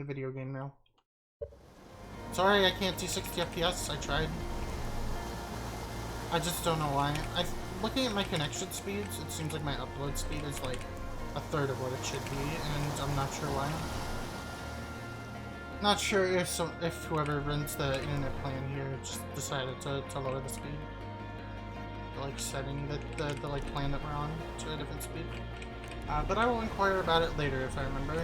the video game now. Sorry I can't do 60 FPS, I tried. I just don't know why. Looking at my connection speeds, it seems like my upload speed is like a third of what it should be, and I'm not sure why. Not sure if whoever runs the internet plan here just decided to lower the speed. Like setting the like plan that we're on to a different speed. But I will inquire about it later if I remember.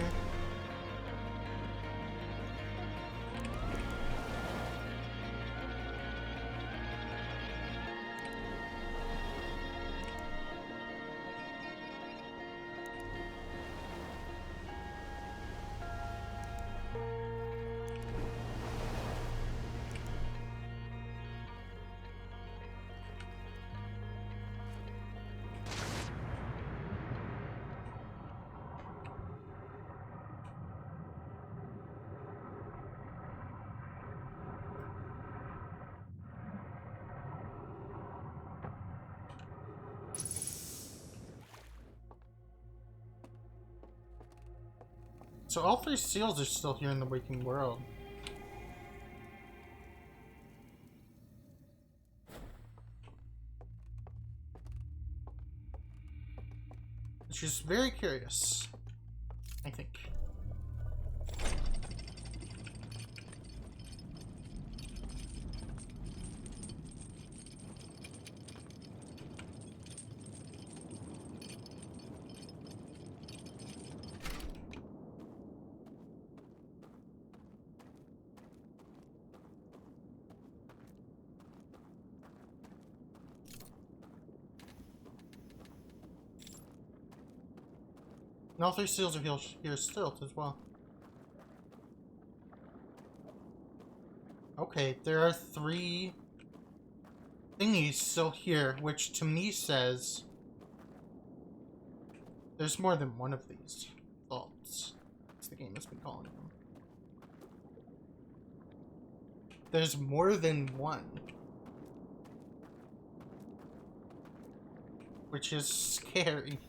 So all 3 seals are still here in the waking world. Which is very curious, I think. And all 3 seals are here still as well. Okay, there are 3 thingies still here, which to me says there's more than one of these vaults, as the game has been calling them. There's more than one. Which is scary.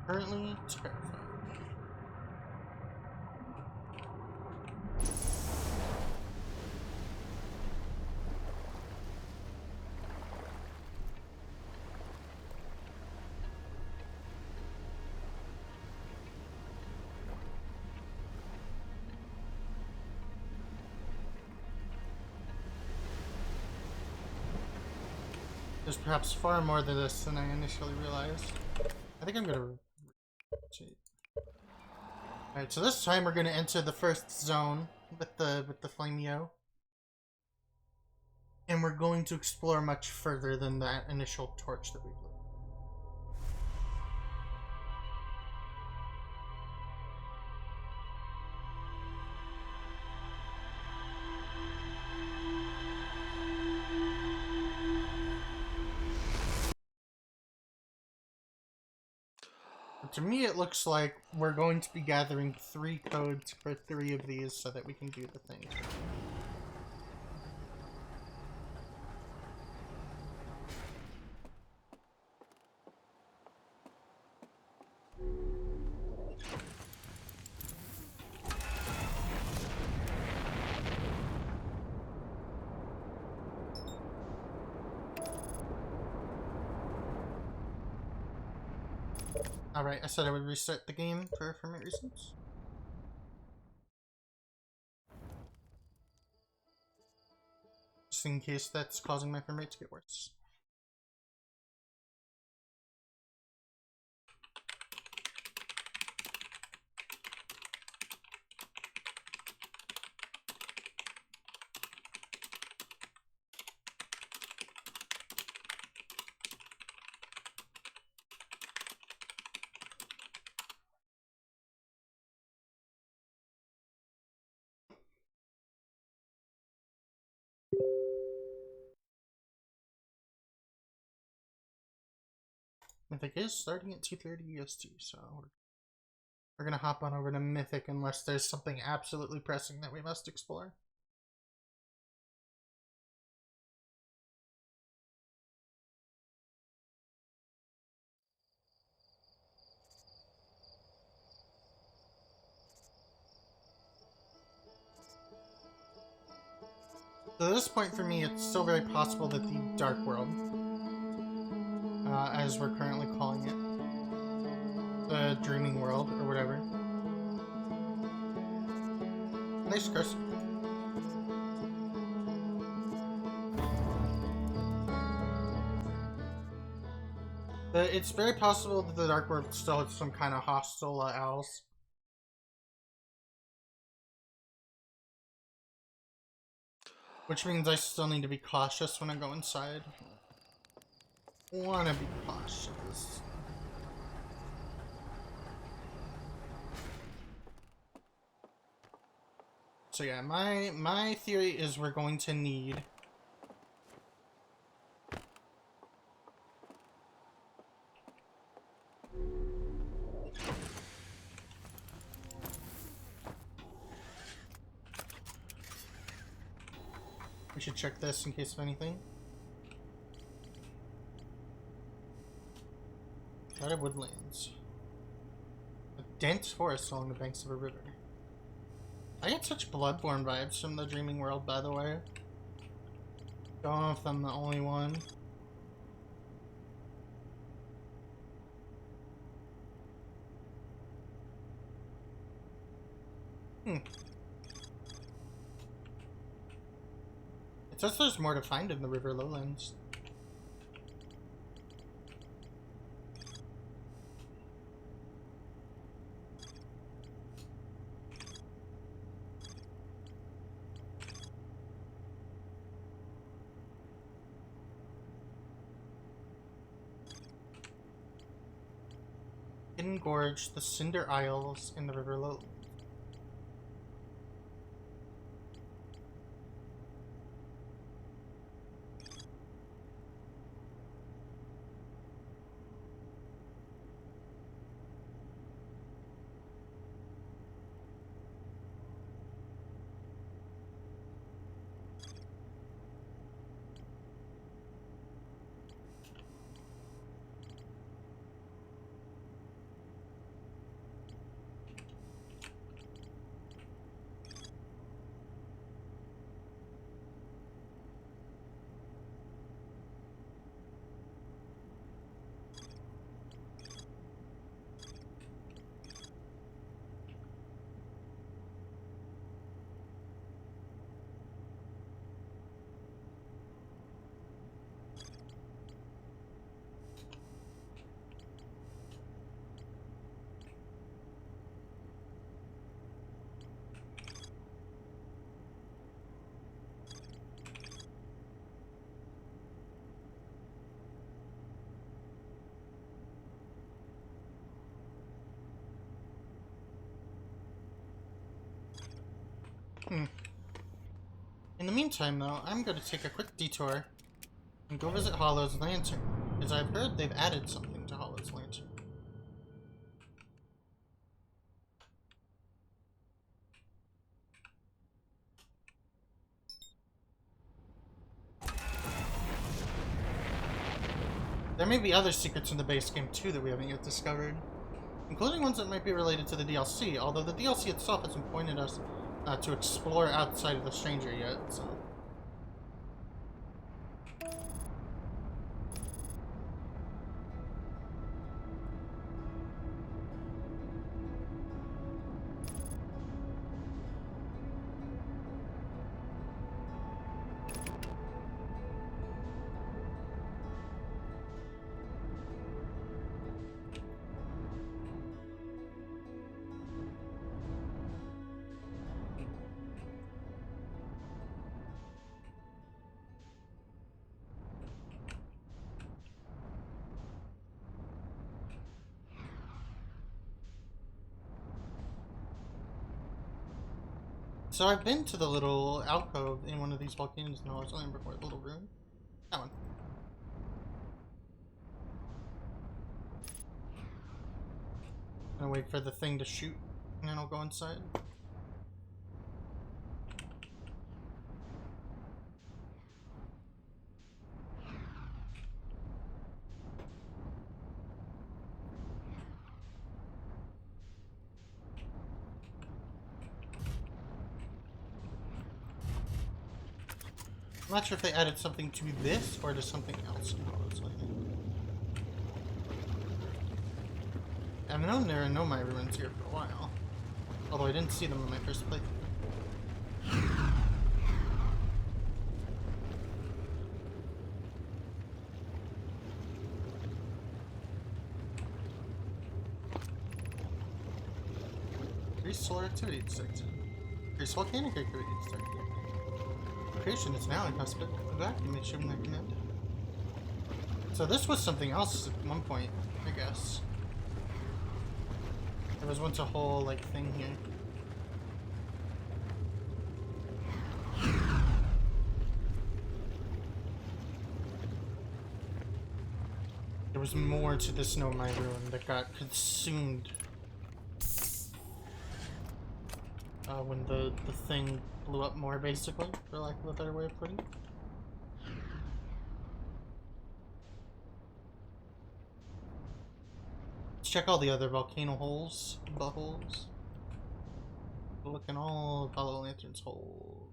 Currently terrified. There's perhaps far more to this than I initially realized. I think I'm gonna... Alright, so this time we're gonna enter the first zone with the Flameo. And we're going to explore much further than that initial torch that we blew. To me, it looks like we're going to be gathering 3 codes for 3 of these so that we can do the thing. Alright, I said I would restart the game for my reasons. Just in case that's causing my frame rate to get worse. Mythic is starting at 2:30 EST, so we're gonna hop on over to Mythic unless there's something absolutely pressing that we must explore. So at this point for me, it's still very possible that the Dark World, as we're currently calling it, the Dreaming World, or whatever. Nice cursor. But it's very possible that the Dark World still has some kind of hostile owls. Which means I still need to be cautious when I go inside. Wanna be cautious. So yeah, my theory is we're going to need we should check this in case of anything. Lot of woodlands. A dense forest along the banks of a river. I get such Bloodborne vibes from the Dreaming World, by the way. Don't know if I'm the only one. It says there's more to find in the river lowlands. Hidden Gorge, the Cinder Isles, and the river lowlands. In the meantime, though, I'm going to take a quick detour and go visit Hollow's Lantern, because I've heard they've added something to Hollow's Lantern. There may be other secrets in the base game, too, that we haven't yet discovered, including ones that might be related to the DLC, although the DLC itself hasn't pointed us to explore outside of the Stranger yet, so... So I've been to the little alcove in one of these volcanoes. No, it's only before the little room. That one. gonna wait for the thing to shoot, and then I'll go inside. I'm not sure if they added something to this or to something else in Hollows Lane. I've known there are no my ruins here for a while, although I didn't see them in my first playthrough. Increased solar activity detected. Increased volcanic activity detected. Location is now inhospitable. Evacuation recommended. So this was something else at one point, I guess. There was once a whole, like, thing here. There was more to this No My Ruin that got consumed. When the thing blew up more, basically, for lack of a better way of putting it. Let's check all the other volcano holes, buttholes. Look in all of Hollow Lantern's holes.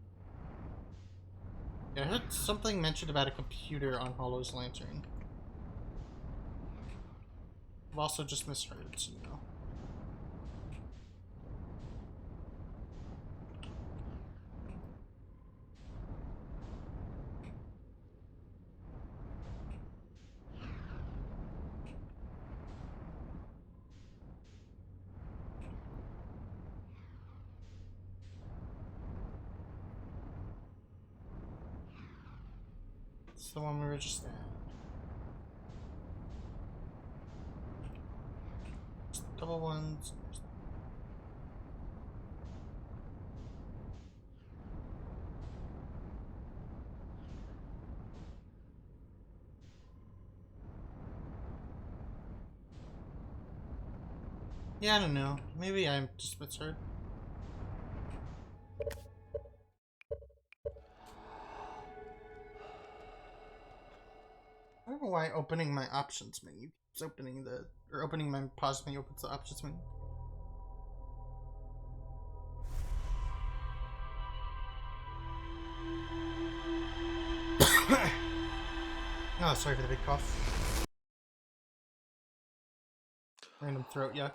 Yeah, I heard something mentioned about a computer on Hollow's Lantern. I've also just misheard, so you know. It's the one we were just at. Just double ones. Yeah, I don't know. Maybe I'm just misheard. I don't know why opening my options menu keeps opening the, or opening my pause menu opens the options menu. Oh, sorry for the big cough. Random throat yuck.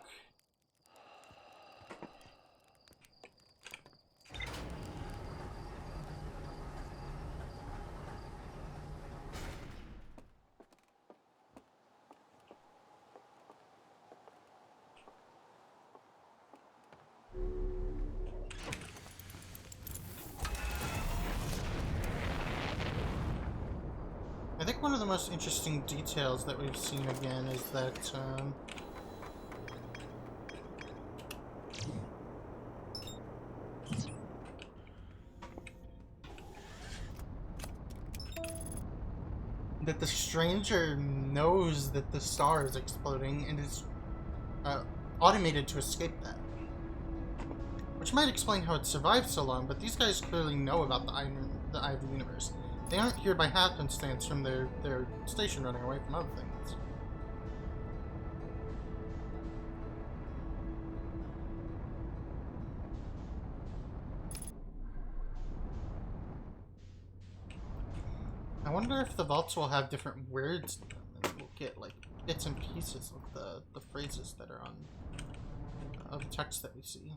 I think one of the most interesting details that we've seen again is that that the stranger knows that the star is exploding and is automated to escape that. Which might explain how it survived so long, but these guys clearly know about the eye of the universe. They aren't here by happenstance from their station running away from other things. I wonder if the vaults will have different words in them, and we'll get like bits and pieces of the phrases that are on of text that we see.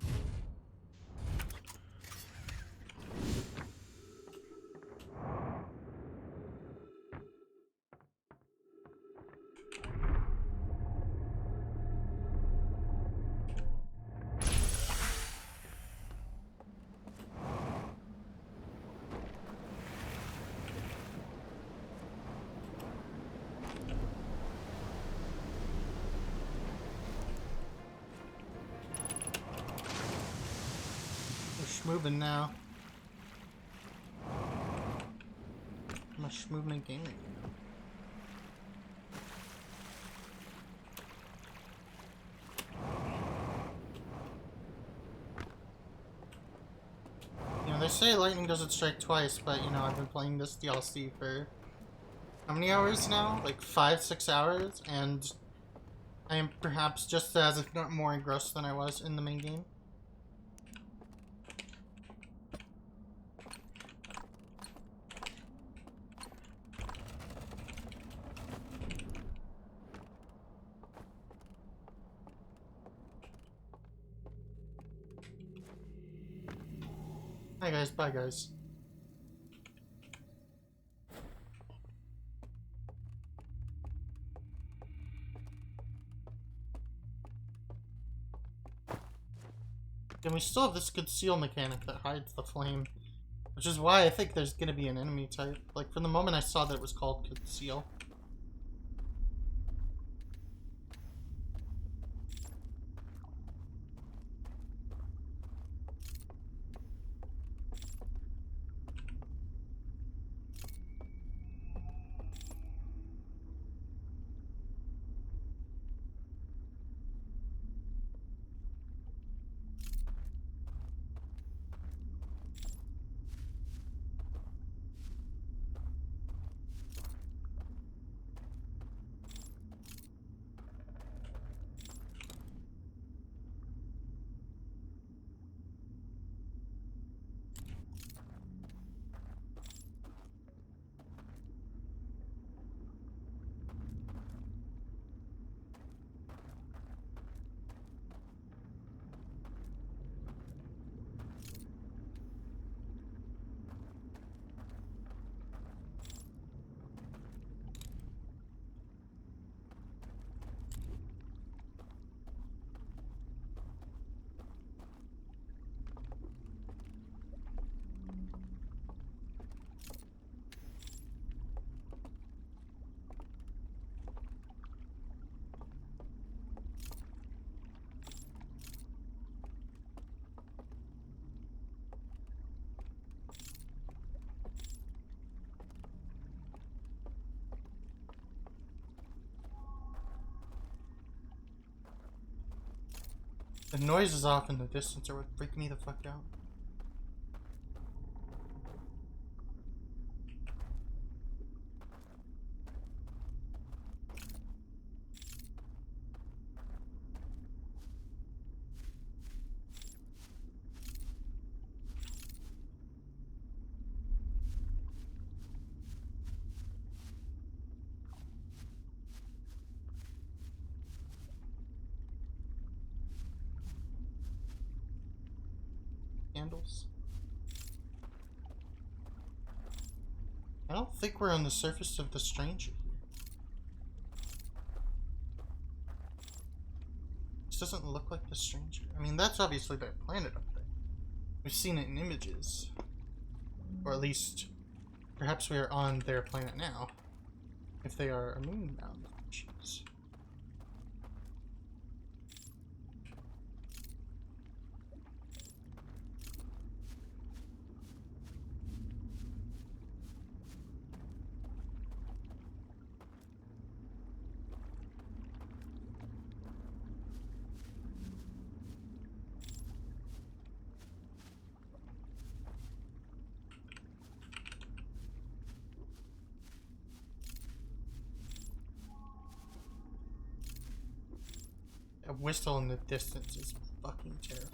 Moving now. Much movement gaming. say lightning doesn't strike twice, but you know, I've been playing this DLC for how many hours now? Like 5-6 hours, and I am perhaps just as, if not more, engrossed than I was in the main game. Hi guys, bye guys. And we still have this conceal mechanic that hides the flame, which is why I think there's gonna be an enemy type. Like, from the moment I saw that it was called conceal. The noise is off in the distance or would freak me the fuck out. Candles. I don't think we're on the surface of the stranger here. This doesn't look like the stranger. I mean, that's obviously their planet up there. We've seen it in images. Or at least, perhaps we are on their planet now. If they are a moon-bound species. A whistle in the distance is fucking terrifying.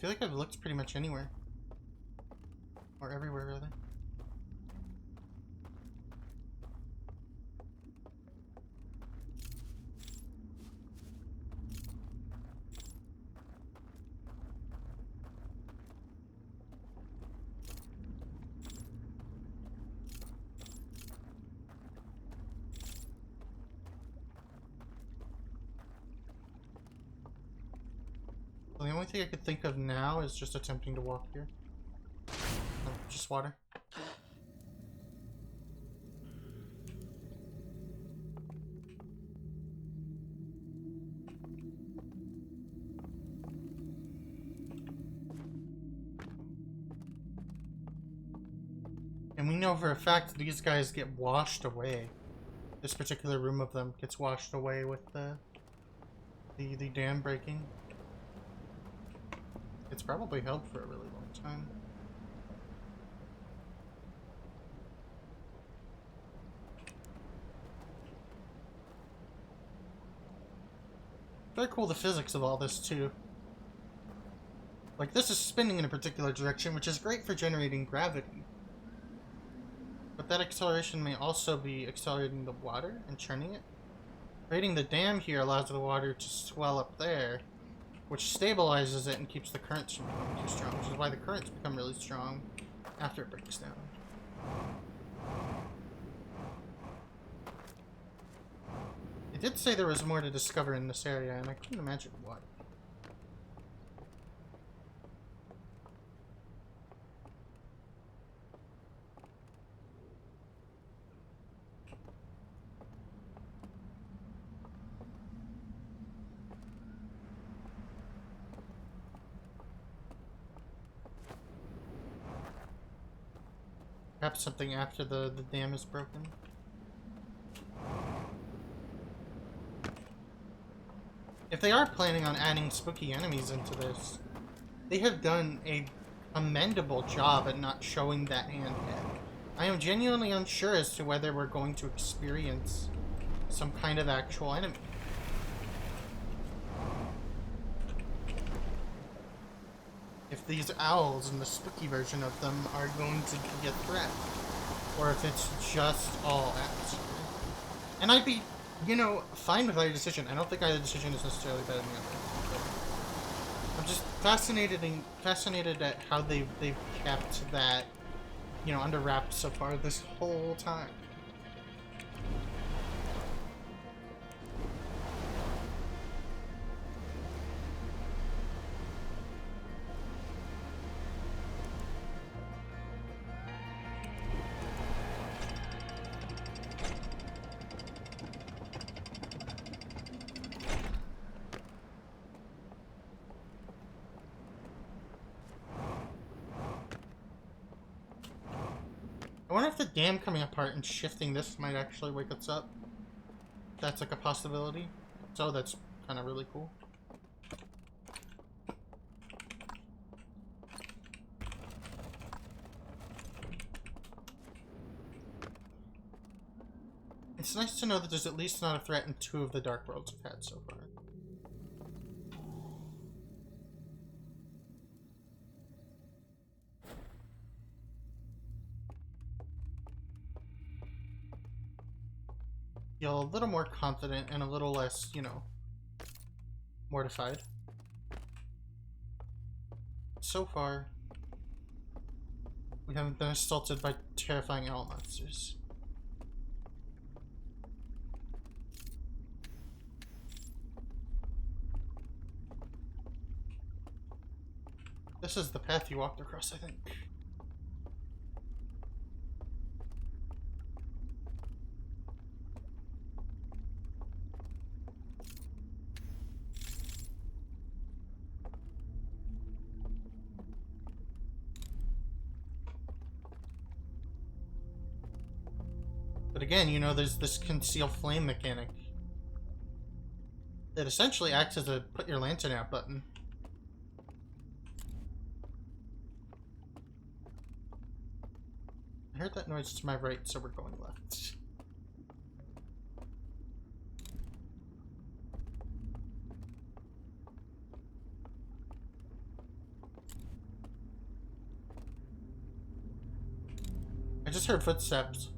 feel like I've looked pretty much anywhere. Or everywhere, rather. The only thing I could think of now is just attempting to walk here. No, just water. And we know for a fact these guys get washed away. This particular room of them gets washed away with the dam breaking. It's probably held for a really long time. Very cool, the physics of all this too. Like, this is spinning in a particular direction, which is great for generating gravity. But that acceleration may also be accelerating the water and churning it. Creating the dam here allows the water to swell up there, which stabilizes it and keeps the currents from becoming too strong, which is why the currents become really strong after it breaks down. It did say there was more to discover in this area, and I couldn't imagine what. Perhaps something after the dam is broken. If they are planning on adding spooky enemies into this, they have done a commendable job at not showing that hand yet. I am genuinely unsure as to whether we're going to experience some kind of actual enemy. If these owls and the spooky version of them are going to be a threat, or if it's just all atmosphere. And I'd be, you know, fine with either decision. I don't think either decision is necessarily better than the other. But I'm just fascinated at how they've kept that, you know, under wraps so far this whole time. I wonder if the dam coming apart and shifting this might actually wake us up. That's like a possibility. So that's kind of really cool. It's nice to know that there's at least not a threat in 2 of the Dark Worlds we've had so far. Feel a little more confident and a little less, you know, mortified. So far, we haven't been assaulted by terrifying owl monsters. This is the path you walked across, I think. But again, you know, there's this conceal flame mechanic that essentially acts as a put your lantern out button. I heard that noise to my right, so we're going left. just heard footsteps.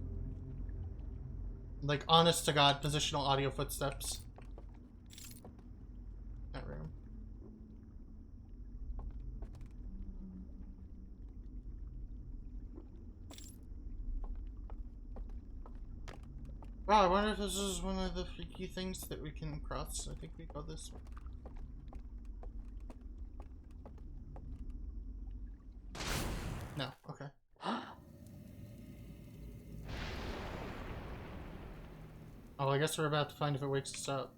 Like, honest to God, positional audio footsteps. That room. Wow, I wonder if this is one of the freaky things that we can cross. I think we go this way. No, okay. Oh, I guess we're about to find if it wakes us up.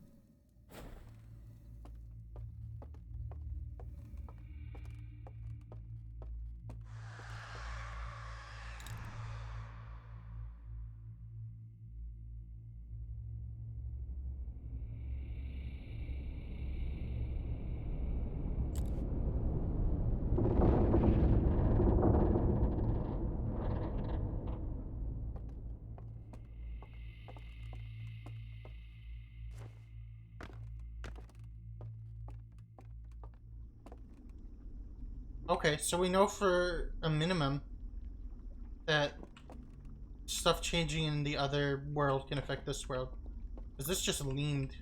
Okay, so we know for a minimum that stuff changing in the other world can affect this world. Because this just leaned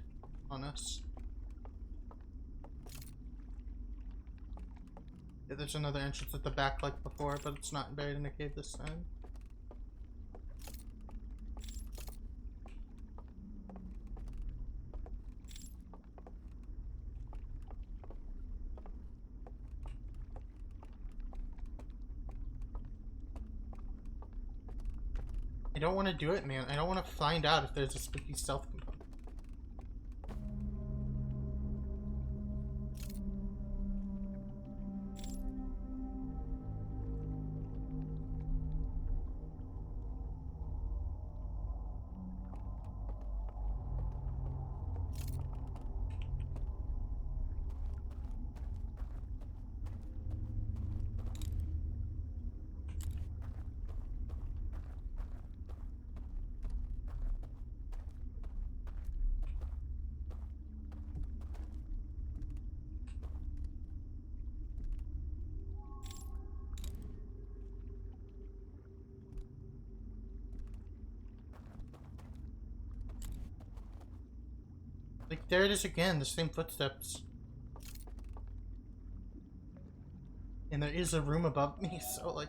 on us. Yeah, there's another entrance at the back like before, but it's not buried in a cave this time. I don't want to do it, man. I don't want to find out if there's a spooky stealth component. Like, there it is again, the same footsteps. And there is a room above me, so, like...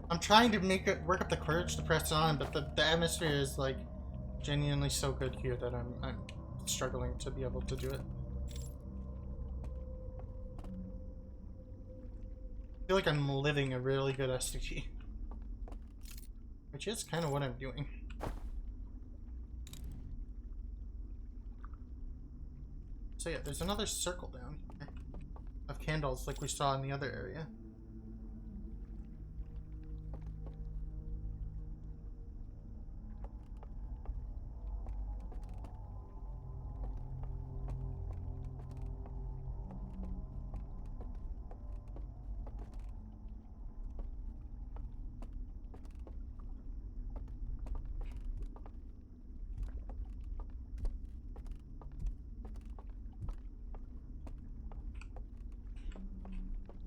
I'm trying to make it work up the courage to press on, but the atmosphere is, like, genuinely so good here that I'm struggling to be able to do it. I feel like I'm living a really good SDG. Which is kind of what I'm doing. So yeah, there's another circle down here of candles like we saw in the other area.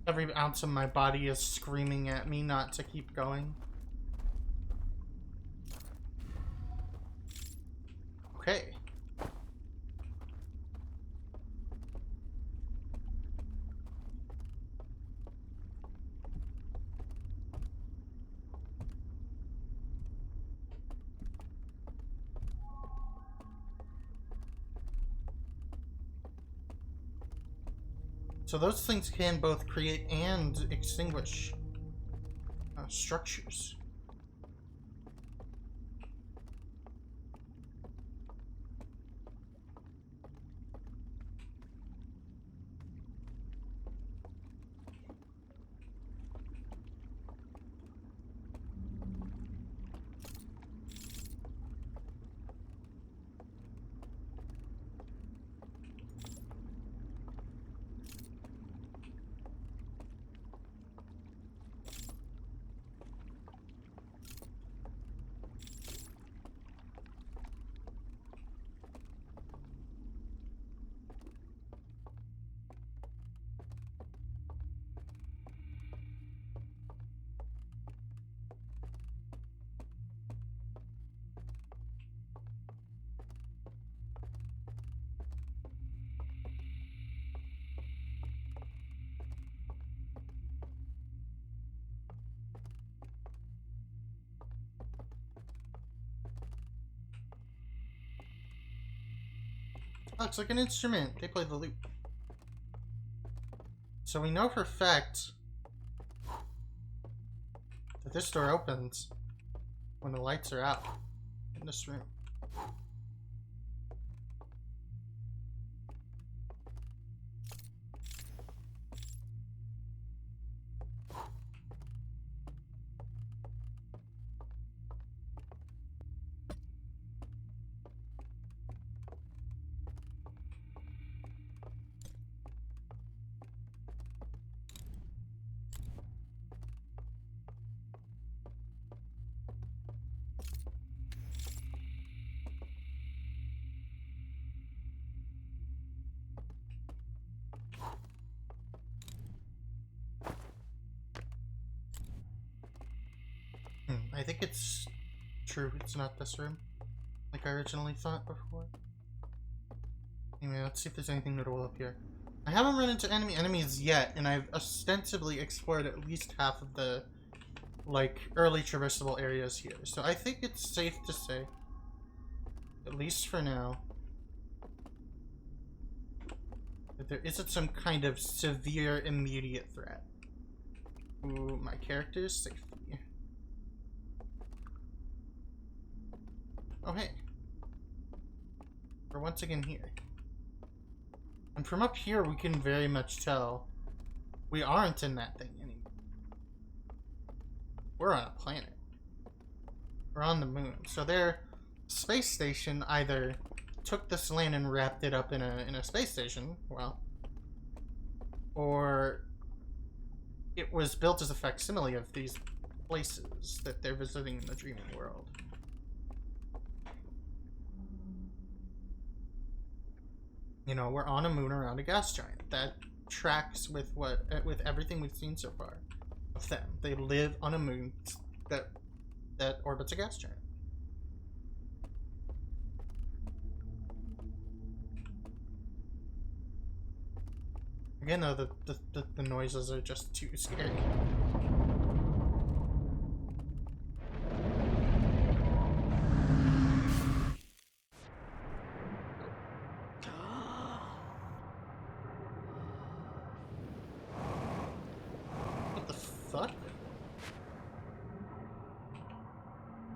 Every ounce of my body is screaming at me not to keep going. Okay. So those things can both create and extinguish structures. Oh, it's like an instrument. They play the lute. So we know for a fact that this door opens when the lights are out in this room. I think it's true. It's not this room, like I originally thought before. Anyway, let's see if there's anything notable up here. I haven't run into enemies yet, and I've ostensibly explored at least half of the, like, early traversable areas here. So I think it's safe to say, at least for now, that there isn't some kind of severe immediate threat. Ooh, my character's safety. Oh, hey. We're once again here. And from up here, we can very much tell we aren't in that thing anymore. We're on a planet. We're on the moon. So their space station either took this land and wrapped it up in a space station, well, or it was built as a facsimile of these places that they're visiting in the dreaming world. You know, we're on a moon around a gas giant. That tracks with with everything we've seen so far of them. They live on a moon that orbits a gas giant. Again, though, the noises are just too scary.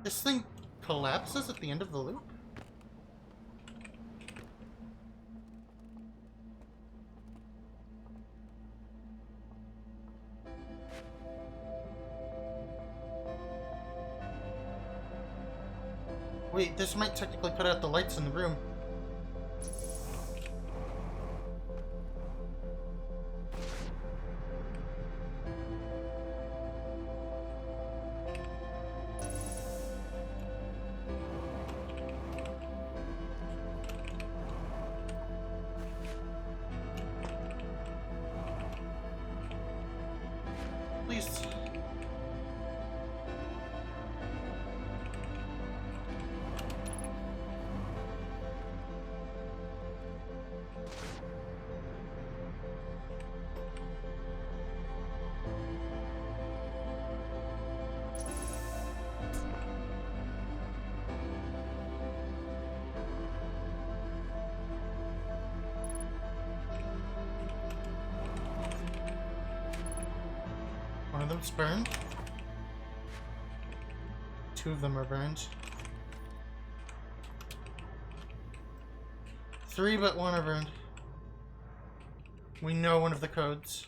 This thing collapses at the end of the loop? Wait, this might technically put out the lights in the room. Please. One of them's burned. Two of them are burned. Three but one are burned. We know one of the codes.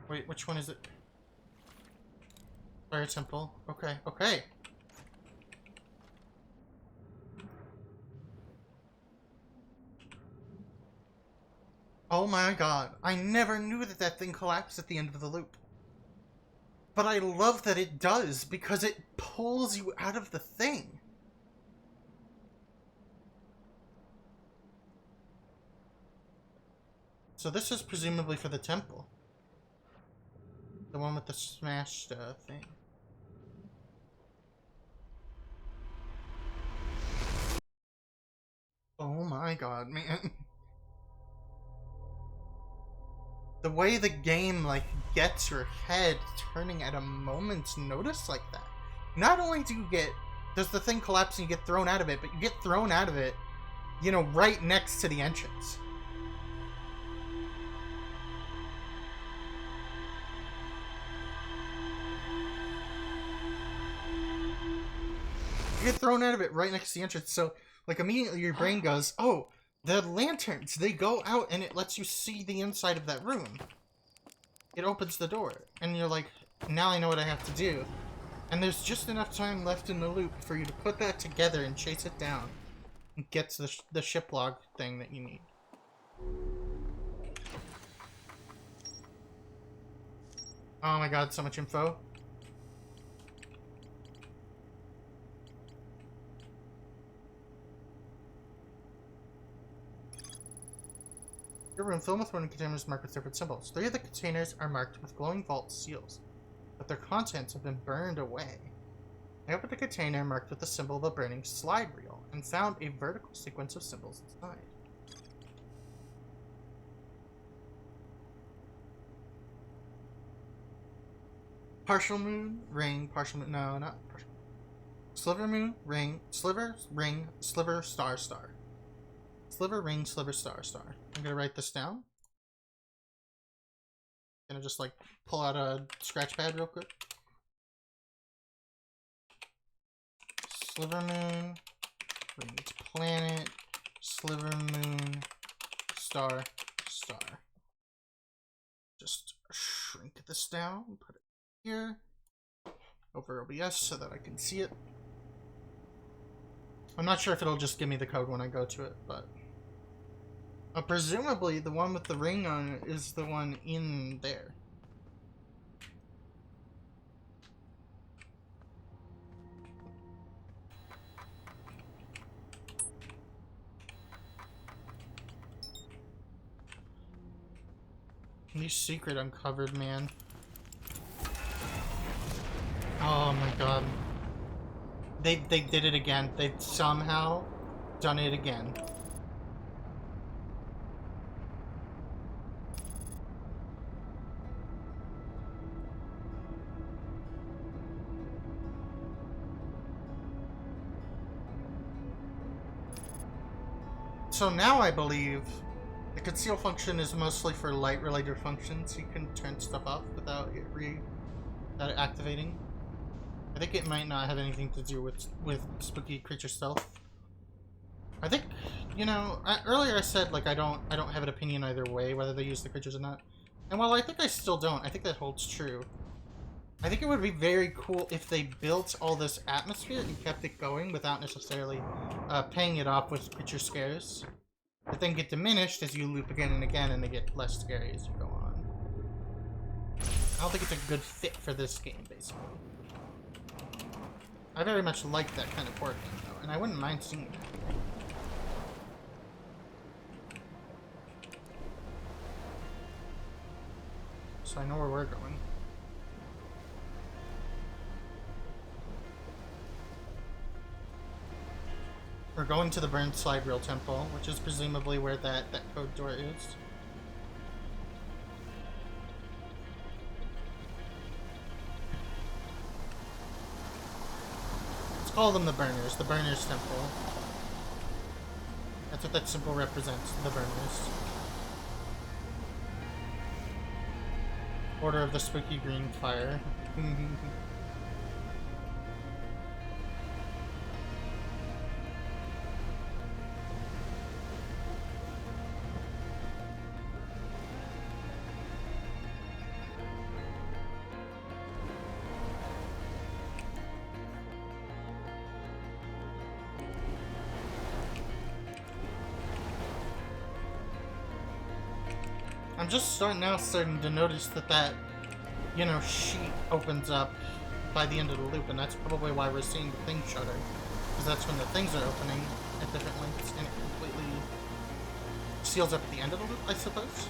Wait, which one is it? Fire temple. Okay, okay. Oh my god, I never knew that that thing collapsed at the end of the loop. But I love that it does, because it pulls you out of the thing. So this is presumably for the temple. The one with the smashed thing. Oh my god, man. The way the game, like, gets your head turning at a moment's notice like that. Not only do you get... Does the thing collapse and you get thrown out of it, but you get thrown out of it you know, right next to the entrance. You get thrown out of it right next to the entrance, so, like, immediately your brain goes, oh, the lanterns, they go out and it lets you see the inside of that room. It opens the door, and you're like, now I know what I have to do. And there's just enough time left in the loop for you to put that together and chase it down. And get to the ship log thing that you need. Oh my god, so much info. Your room filled with wooden containers marked with different symbols. 3 of the containers are marked with glowing vault seals, but their contents have been burned away. I opened a container marked with the symbol of a burning slide reel and found a vertical sequence of symbols inside. Partial moon, ring, partial moon, no, not partial. Sliver moon, ring, sliver, ring, sliver, star, star. Sliver, ring, sliver, star, star. I'm gonna write this down. Gonna just like pull out a scratch pad real quick. Sliver moon, ring to planet, sliver moon, star, star. Just shrink this down, put it here over OBS so that I can see it. I'm not sure if it'll just give me the code when I go to it, but presumably the one with the ring on it is the one in there. New secret uncovered, man. Oh my god. They did it again. They've somehow done it again. So now I believe the conceal function is mostly for light-related functions. You can turn stuff off without it activating. I think it might not have anything to do with spooky creature stealth. I think, you know, earlier I said like I don't have an opinion either way whether they use the creatures or not. And while I think I still don't, I think that holds true. I think it would be very cool if they built all this atmosphere and kept it going without necessarily paying it off with creature scares. But then get diminished as you loop again and again and they get less scary as you go on. I don't think it's a good fit for this game, basically. I very much like that kind of working, though, and I wouldn't mind seeing that. So I know where we're going. We're going to the Burned Slide Reel Temple, which is presumably where that code door is. Let's call them the Burners, the Burners Temple. That's what that symbol represents, the Burners. Order of the Spooky Green Fire. I'm just starting to notice that, you know, sheet opens up by the end of the loop, and that's probably why we're seeing the thing shutter. Because that's when the things are opening at different lengths, and it completely seals up at the end of the loop, I suppose.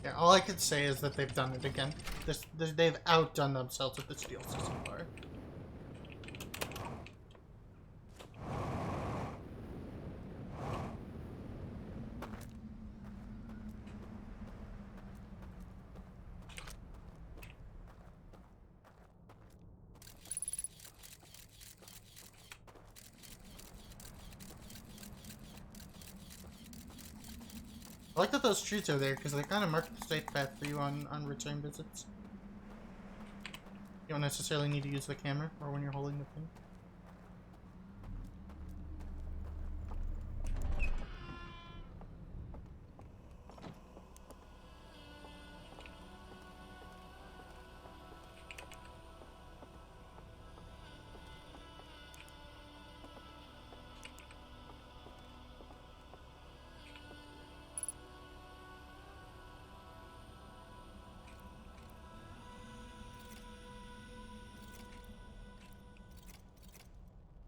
Yeah, all I could say is that they've done it again. They've outdone themselves with this DLC so far. I like that those trees are there because they kind of mark the safe path for you on return visits. You don't necessarily need to use the camera or when you're holding the thing.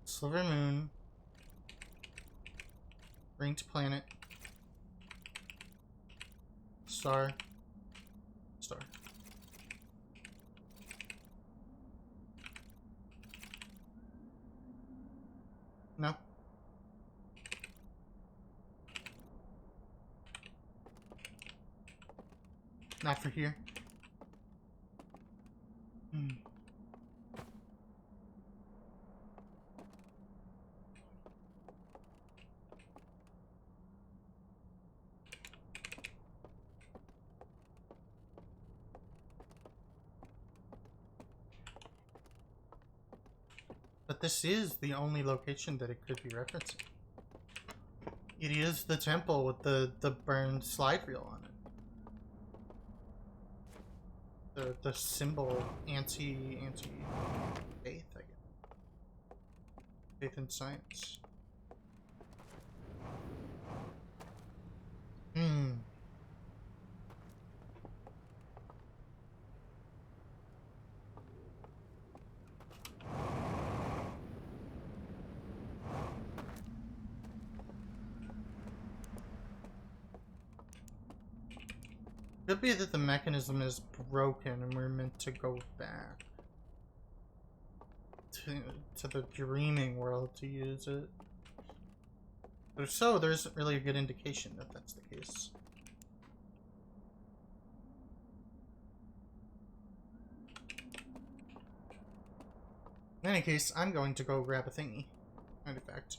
Sliver Moon. Ranked Planet. Star. Star. No. Not for here. But this is the only location that it could be referencing. It is the temple with the burned slide reel on it. The symbol anti-faith, I guess. Faith in science. Could be that the mechanism is broken and we're meant to go back to the dreaming world to use it. But if so, there isn't really a good indication that that's the case. In any case, I'm going to go grab a thingy, artifact,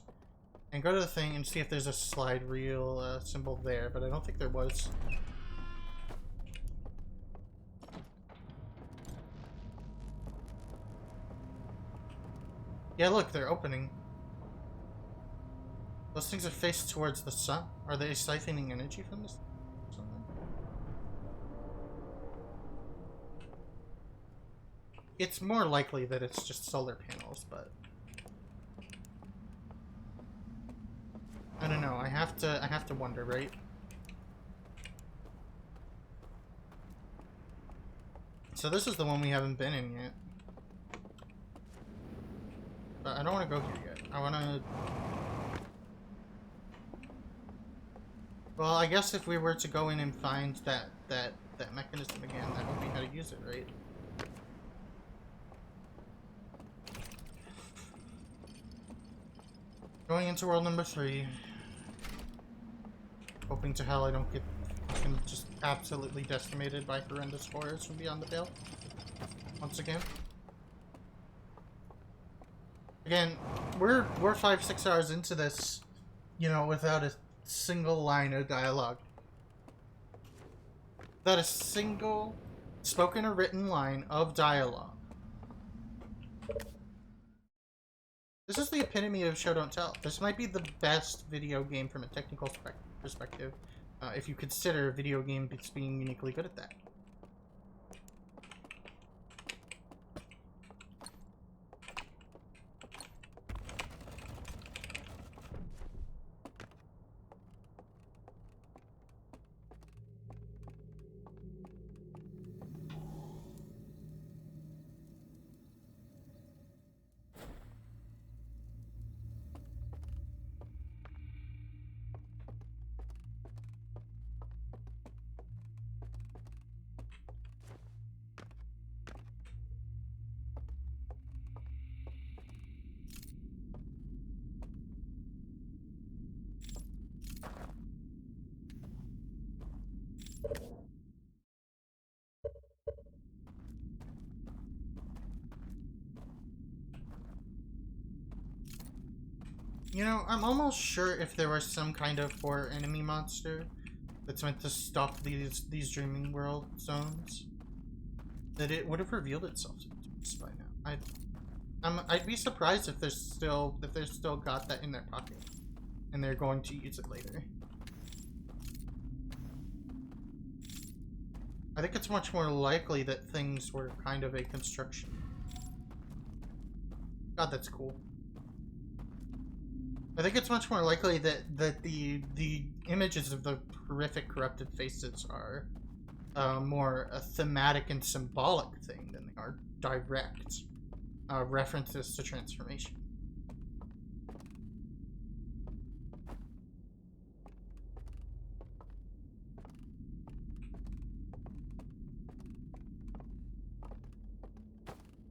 and go to the thing and see if there's a slide reel symbol there, but I don't think there was. Yeah, look, they're opening. Those things are faced towards the sun. Are they siphoning energy from this? It's more likely that it's just solar panels, but I don't know. I have to wonder, right? So this is the one we haven't been in yet. But I don't want to go here yet. I want to... Well, I guess if we were to go in and find that mechanism again, that would be how to use it, right? Going into world number 3. Hoping to hell I don't get fucking just absolutely decimated by horrendous horrors from beyond the veil. Once again. Again, we're 5-6 hours into this, you know, without a single line of dialogue. Without a single spoken or written line of dialogue. This is the epitome of show don't tell. This might be the best video game from a technical perspective, if you consider video game being uniquely good at that. You know, I'm almost sure if there was some kind of horror enemy monster that's meant to stalk these dreaming world zones, that it would have revealed itself to us by now. I'd be surprised if they're still got that in their pocket and they're going to use it later. I think it's much more likely that things were kind of a construction. God, that's cool. I think it's much more likely that the images of the horrific corrupted faces are more a thematic and symbolic thing than they are direct references to transformation.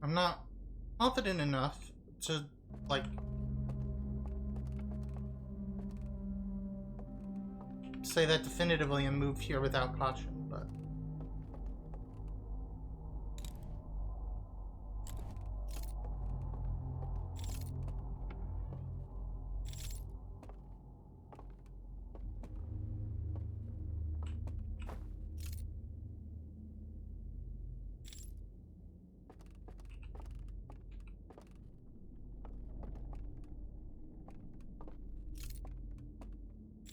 I'm not confident enough to, like, say that definitively and move here without caution, but...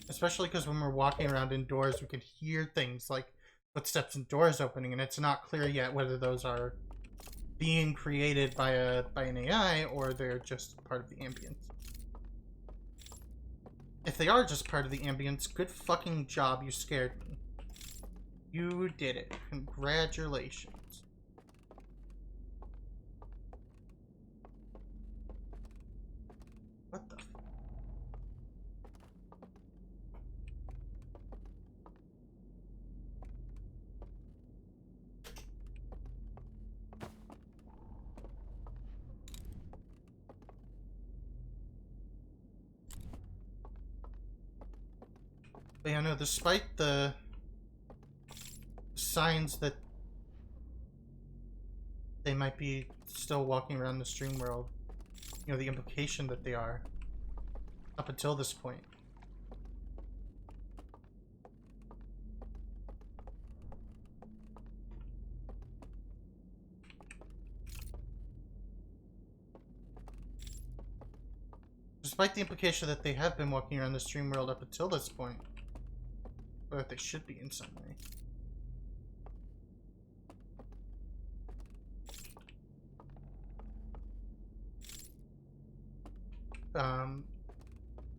Especially because when we're walking around indoors, we can hear things like footsteps and doors opening, and it's not clear yet whether those are being created by an AI or they're just part of the ambience. If they are just part of the ambience, good fucking job, you scared me. You did it. Congratulations. What the fuck? But yeah, no, despite the signs that they might be still walking around the stream world, you know, the implication that they are, up until this point. Despite the implication that they have been walking around the stream world up until this point, or that they should be in some way.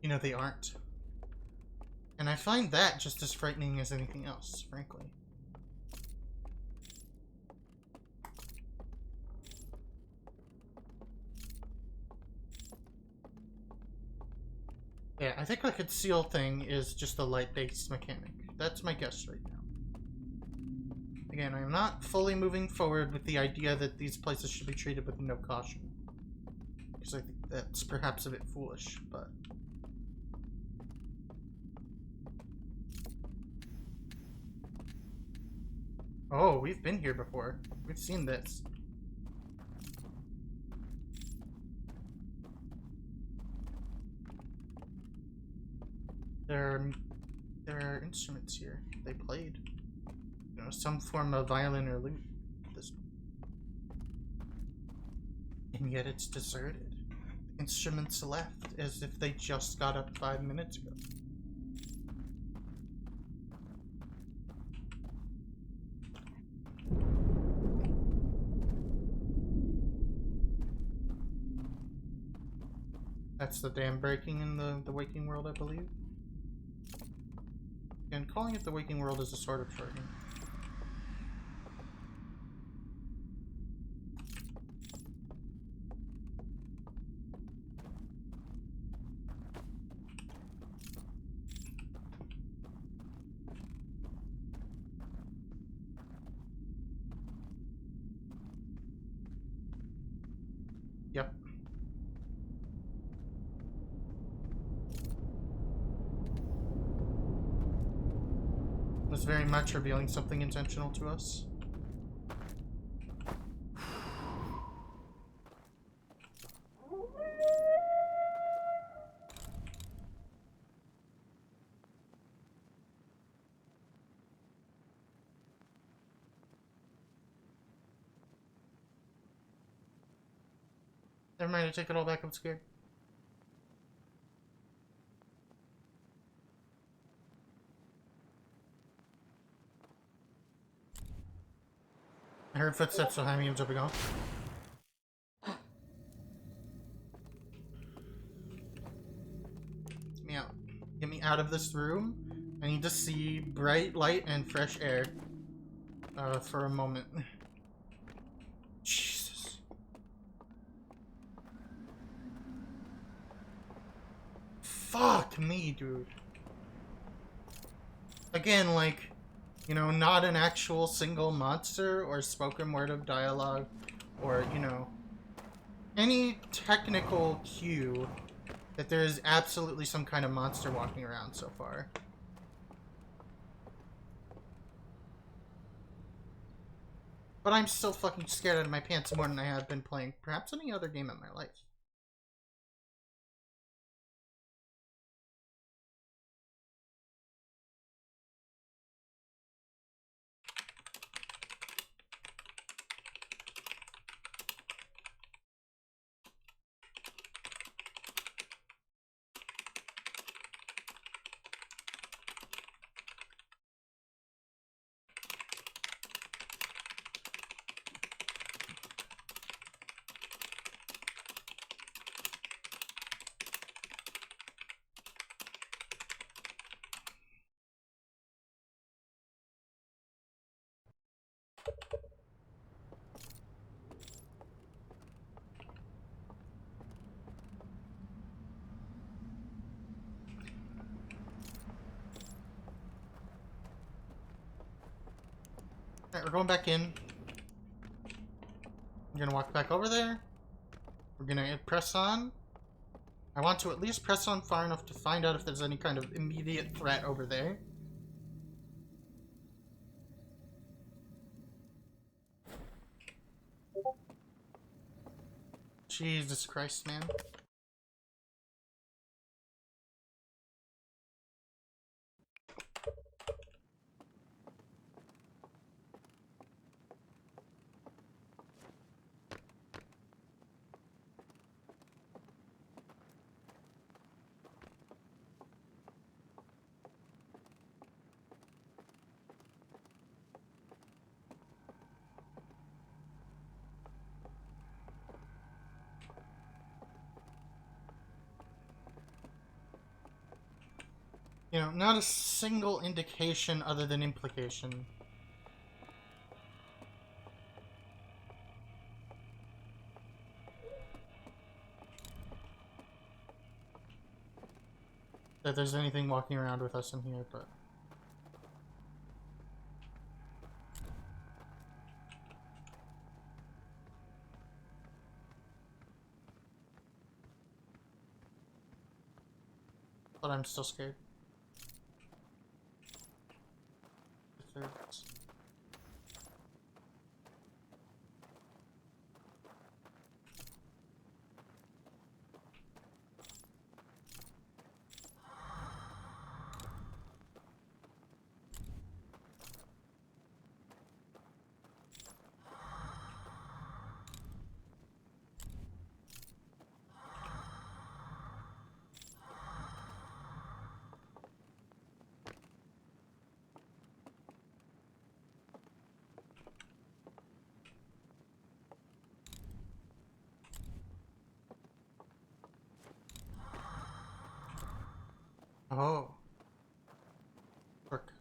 You know, they aren't. And I find that just as frightening as anything else, frankly. Yeah, I think the conceal thing is just a light-based mechanic. That's my guess right now. Again, I'm not fully moving forward with the idea that these places should be treated with no caution, because I think that's perhaps a bit foolish, but... Oh, we've been here before. We've seen this. There are instruments here. They played, you know, some form of violin or lute. And yet it's deserted. Instruments left as if they just got up 5 minutes ago. That's the dam breaking in the waking world, I believe. And calling it the waking world is a sort of shortening. Yep. Was very much revealing something intentional to us. Never mind, I take it all back, I'm scared. I heard footsteps behind me, I'm jumping off. Get me out. Get me out of this room. I need to see bright light and fresh air. For a moment. Jesus. Fuck me, dude. Again, like, you know, not an actual single monster or spoken word of dialogue or, you know, any technical cue that there is absolutely some kind of monster walking around so far. But I'm still fucking scared out of my pants more than I have been playing perhaps any other game in my life. Alright, we're going back in. I'm gonna walk back over there. We're gonna press on. I want to at least press on far enough to find out if there's any kind of immediate threat over there. Jesus Christ, man. You know, not a single indication other than implication. That there's anything walking around with us in here, but... But I'm still scared. Oh. Work.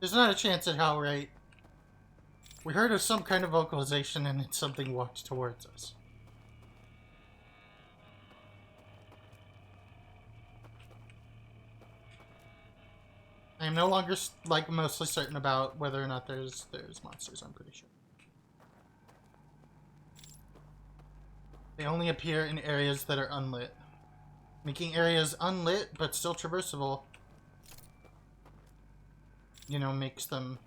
There's not a chance at how right. We heard of some kind of vocalization and it's something walked towards us. I am no longer, like, mostly certain about whether or not there's monsters, I'm pretty sure. They only appear in areas that are unlit. Making areas unlit, but still traversable, you know, makes them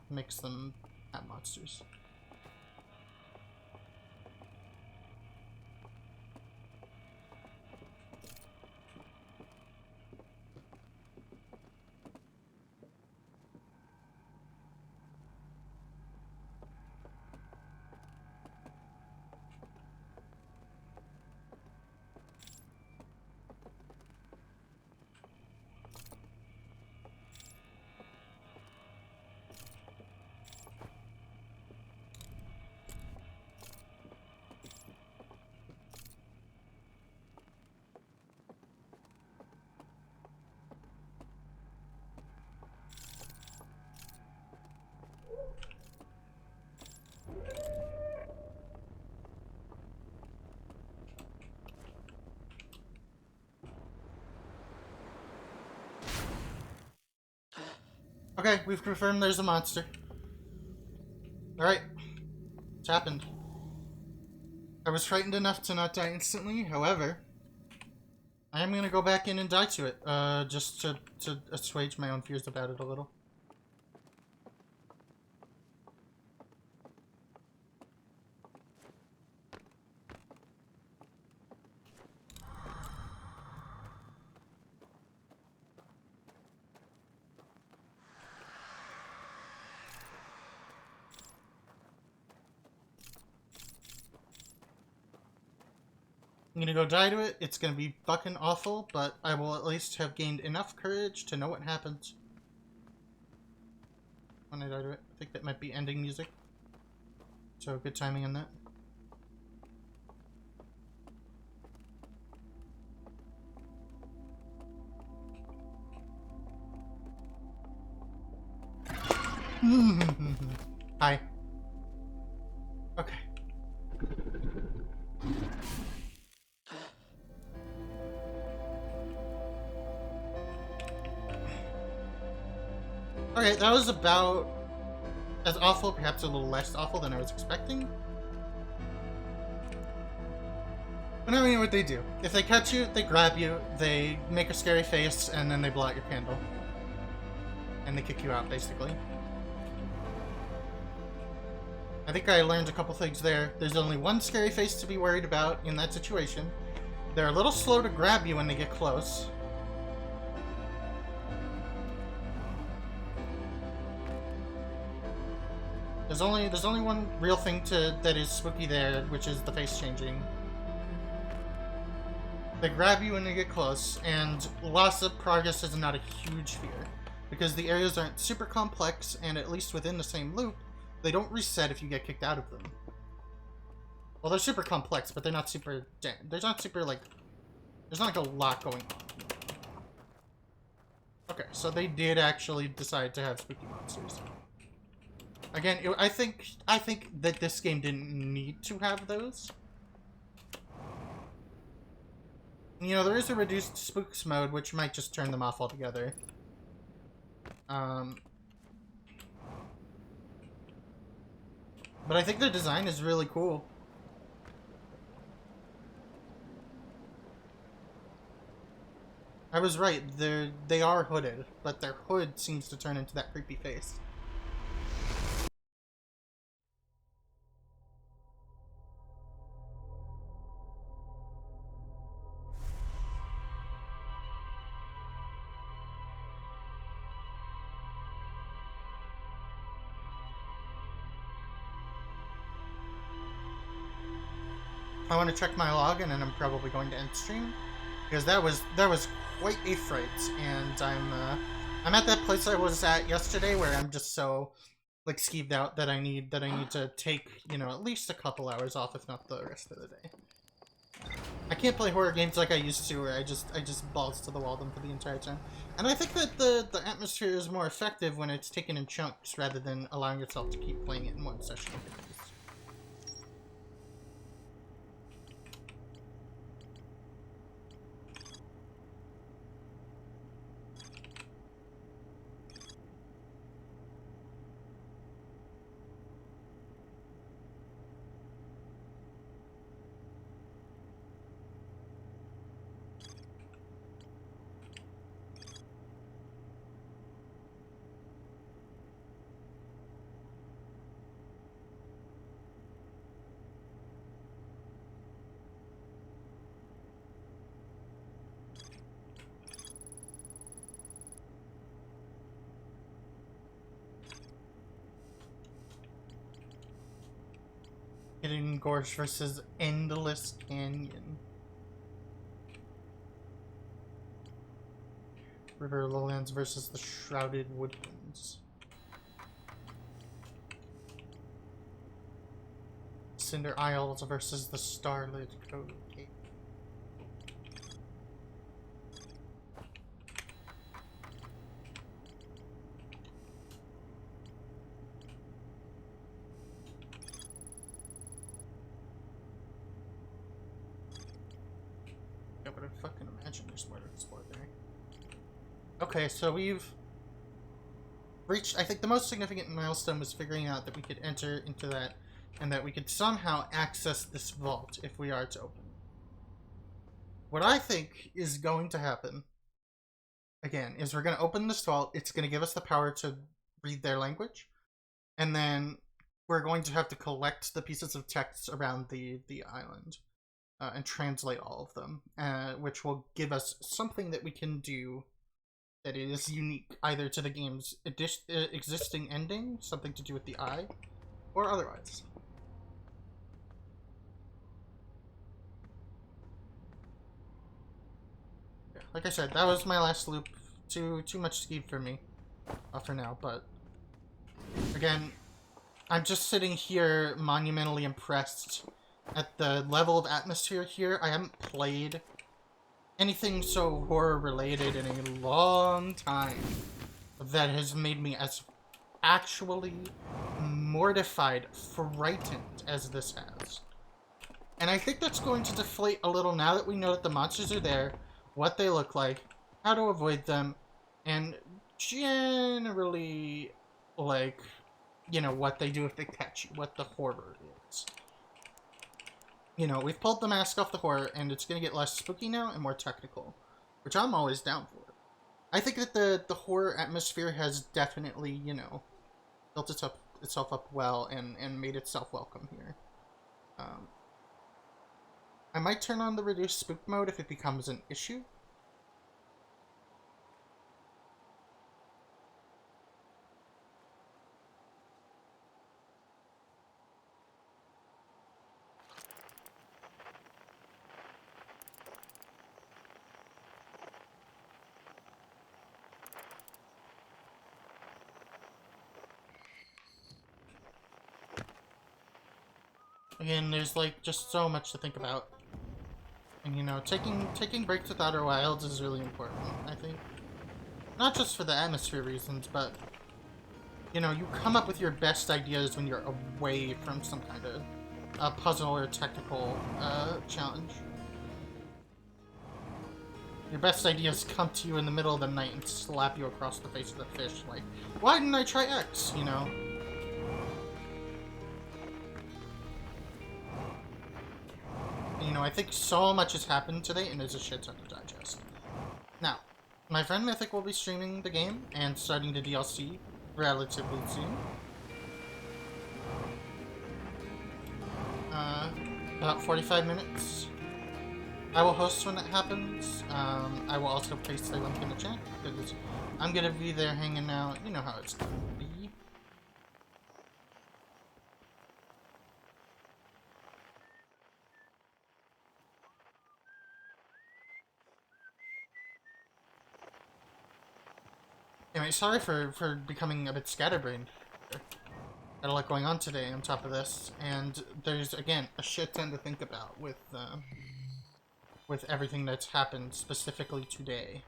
have monsters. Okay, we've confirmed there's a monster. Alright. It's happened. I was frightened enough to not die instantly, however, I am gonna go back in and die to it, just to assuage my own fears about it a little. I'm gonna go die to it. It's gonna be fucking awful, but I will at least have gained enough courage to know what happens when I die to it. I think that might be ending music. So good timing on that. Hi. Okay. Okay, that was about as awful, perhaps a little less awful than I was expecting. But I mean, what they do. If they catch you, they grab you, they make a scary face, and then they blow out your candle. And they kick you out, basically. I think I learned a couple things there. There's only one scary face to be worried about in that situation. They're a little slow to grab you when they get close. There's only one real thing that is spooky there, which is the face changing. They grab you when they get close, and loss of progress is not a huge fear, because the areas aren't super complex, and at least within the same loop, they don't reset if you get kicked out of them. Well, they're super complex, but they're not super... There's not super, like... There's not, like, a lot going on. Okay, so they did actually decide to have spooky monsters. Again, I think that this game didn't need to have those. You know, there is a reduced spooks mode, which might just turn them off altogether. But I think the design is really cool. I was right, they are hooded, but their hood seems to turn into that creepy face. I want to check my log, and then I'm probably going to end stream, because that was quite a fright, and I'm at that place I was at yesterday where I'm just so like skeeved out that I need to take, you know, at least a couple hours off, if not the rest of the day. I can't play horror games like I used to, where I just balls to the wall them for the entire time. And I think that the atmosphere is more effective when it's taken in chunks rather than allowing yourself to keep playing it in one session. Hidden Gorge versus Endless Canyon. River Lowlands versus the Shrouded Woodlands. Cinder Isles versus the Starlit Cove. Yeah, but I fucking imagine there's more to explore there. Okay, so we've reached, I think the most significant milestone was figuring out that we could enter into that and that we could somehow access this vault if we are to open it. What I think is going to happen, again, is we're going to open this vault. It's going to give us the power to read their language. And then we're going to have to collect the pieces of text around the island and translate all of them, which will give us something that we can do that is unique either to the game's existing ending, something to do with the eye, or otherwise. Yeah, like I said, that was my last loop. Too much speed for me for now, but again, I'm just sitting here monumentally impressed at the level of atmosphere here. I haven't played anything so horror related in a long time that has made me as actually mortified, frightened as this has. And I think that's going to deflate a little now that we know that the monsters are there, what they look like, how to avoid them, and generally, like, you know, what they do if they catch you, what the horror is. You know, we've pulled the mask off the horror, and it's going to get less spooky now and more technical, which I'm always down for. I think that the horror atmosphere has definitely, you know, built itself up well and made itself welcome here. I might turn on the reduced spook mode if it becomes an issue. Again, there's like just so much to think about. And you know, taking breaks with Outer Wilds is really important, I think. Not just for the atmosphere reasons, but you know, you come up with your best ideas when you're away from some kind of puzzle or technical challenge. Your best ideas come to you in the middle of the night and slap you across the face of the fish, like, why didn't I try X, you know? You know, I think so much has happened today, and there's a shit ton to digest. Now, my friend Mythic will be streaming the game and starting the DLC relatively soon. About 45 minutes. I will host when it happens. I will also paste the link in the chat, because I'm gonna be there hanging out. You know how it's gonna be. Anyway, sorry for becoming a bit scatterbrained. Got a lot going on today on top of this, and there's, again, a shit ton to think about with everything that's happened specifically today.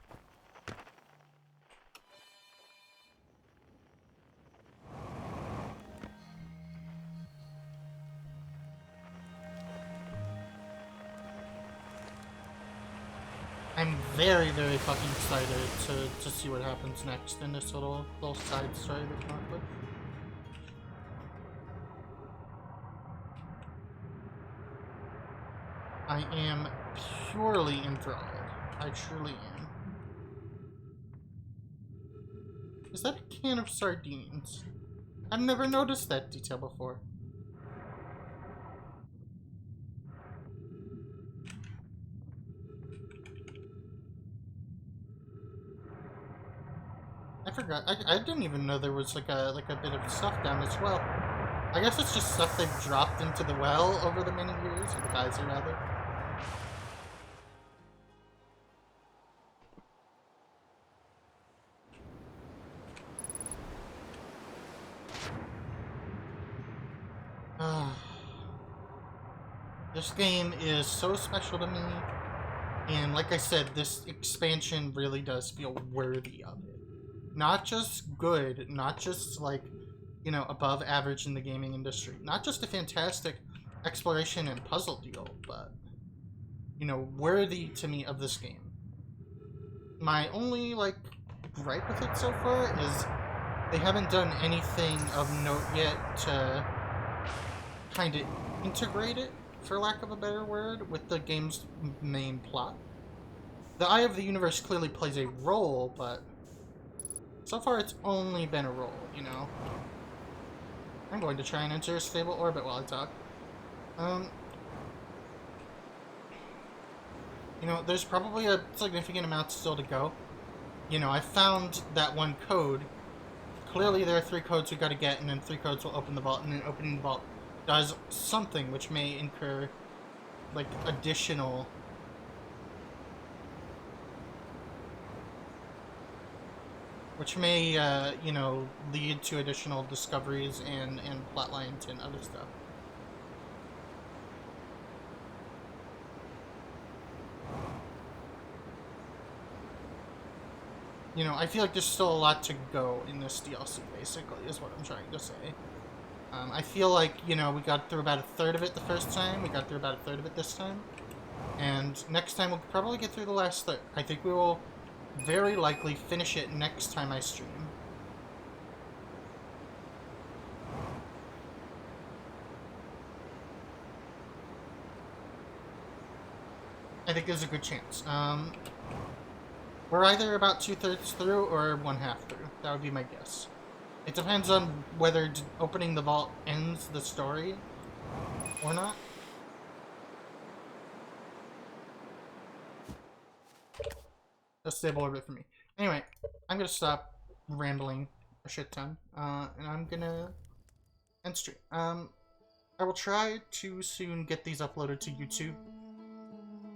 I'm very, very fucking excited to see what happens next in this little side story that we come up with. I am purely enthralled. I truly am. Is that a can of sardines? I've never noticed that detail before. I forgot. I didn't even know there was like a bit of stuff down as well. I guess it's just stuff they've dropped into the well over the many years, or the geyser rather. This game is so special to me, and like I said, this expansion really does feel worthy of it. Not just good, not just like, you know, above average in the gaming industry. Not just a fantastic exploration and puzzle deal, but, you know, worthy to me of this game. My only, like, gripe with it so far is they haven't done anything of note yet to kind of integrate it, for lack of a better word, with the game's main plot. The Eye of the Universe clearly plays a role, but so far it's only been a role, you know? I'm going to try and enter a stable orbit while I talk. You know, there's probably a significant amount still to go. You know, I found that one code. Clearly there are 3 codes we gotta get, and then 3 codes will open the vault, and then opening the vault does something which may incur, like, additional... which may, you know, lead to additional discoveries and plot lines and other stuff. You know, I feel like there's still a lot to go in this DLC, basically, is what I'm trying to say. I feel like, you know, we got through about a third of it the first time, we got through about a third of it this time, and next time we'll probably get through the last third. I think we will very likely finish it next time I stream. I think there's a good chance. We're either about 2/3 through or 1/2 through. That would be my guess. It depends on whether opening the vault ends the story or not. A stable orbit for me. Anyway, I'm gonna stop rambling a shit ton, and I'm gonna end stream. I will try to soon get these uploaded to YouTube.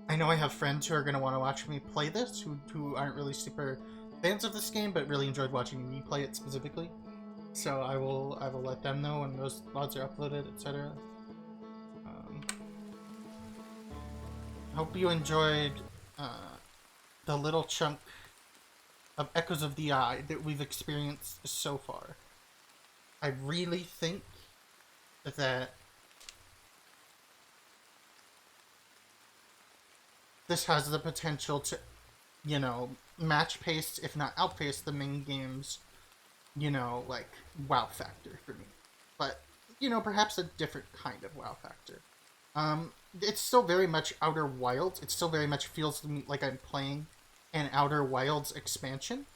I know I have friends who are gonna want to watch me play this, who aren't really super fans of this game, but really enjoyed watching me play it specifically. So I will let them know when those VODs are uploaded, etc. Hope you enjoyed the little chunk of Echoes of the Eye that we've experienced so far. I really think that this has the potential to, you know, match pace, if not outpace, the main game's, you know, like, wow factor for me. But, you know, perhaps a different kind of wow factor. It's still very much Outer Wilds. It still very much feels to me like I'm playing an Outer Wilds expansion.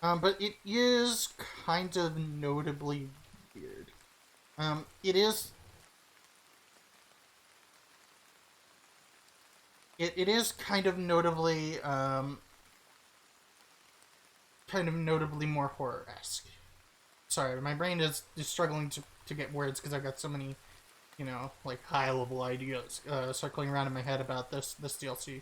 But it is kind of notably weird. It is kind of notably more horror-esque. Sorry, my brain is struggling to get words because I've got so many, you know, like high-level ideas circling around in my head about this DLC.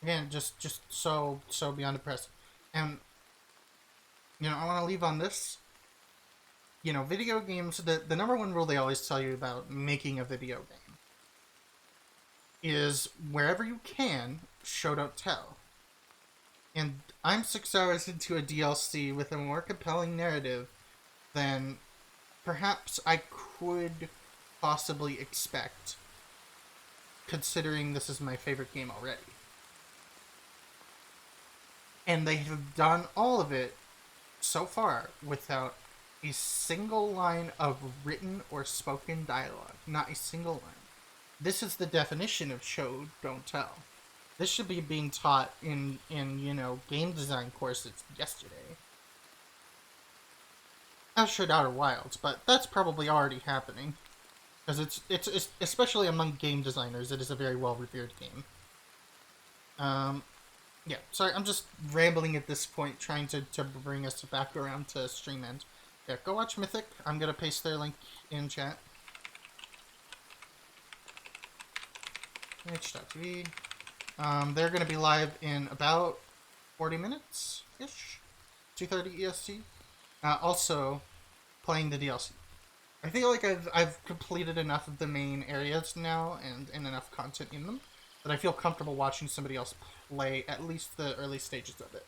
Again, just so beyond impressed. And, you know, I want to leave on this. You know, video games, the number one rule they always tell you about making a video game is wherever you can, show, don't tell. And I'm 6 hours into a DLC with a more compelling narrative than perhaps I could possibly expect, considering this is my favorite game already. And they have done all of it so far without a single line of written or spoken dialogue. Not a single line. This is the definition of show, don't tell. This should be being taught in game design courses yesterday. As should Outer Wilds, but that's probably already happening. Because it's especially among game designers, it is a very well-revered game. Yeah, sorry, I'm just rambling at this point, trying to bring us back around to stream end. Yeah, go watch Mythic. I'm gonna paste their link in chat. Twitch.tv. They're gonna be live in about 40 minutes-ish. 2:30 EST. Also, playing the DLC. I feel like I've completed enough of the main areas now and enough content in them that I feel comfortable watching somebody else play at least the early stages of it.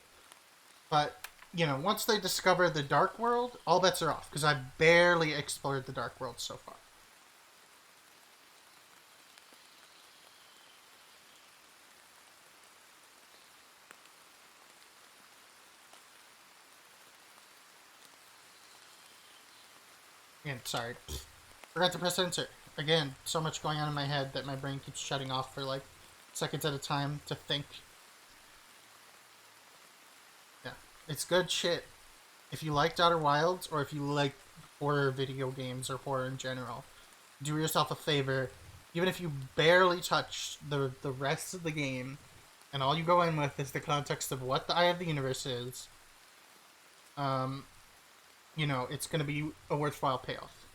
But, once they discover the Dark World, all bets are off, because I barely explored the Dark World so far. And sorry, forgot to press enter. Again, so much going on in my head that my brain keeps shutting off for like seconds at a time to think. Yeah, it's good shit. If you liked Outer Wilds, or if you like horror video games or horror in general, do yourself a favor. Even if you barely touch the rest of the game, and all you go in with is the context of what the Eye of the Universe is, it's going to be a worthwhile payoff.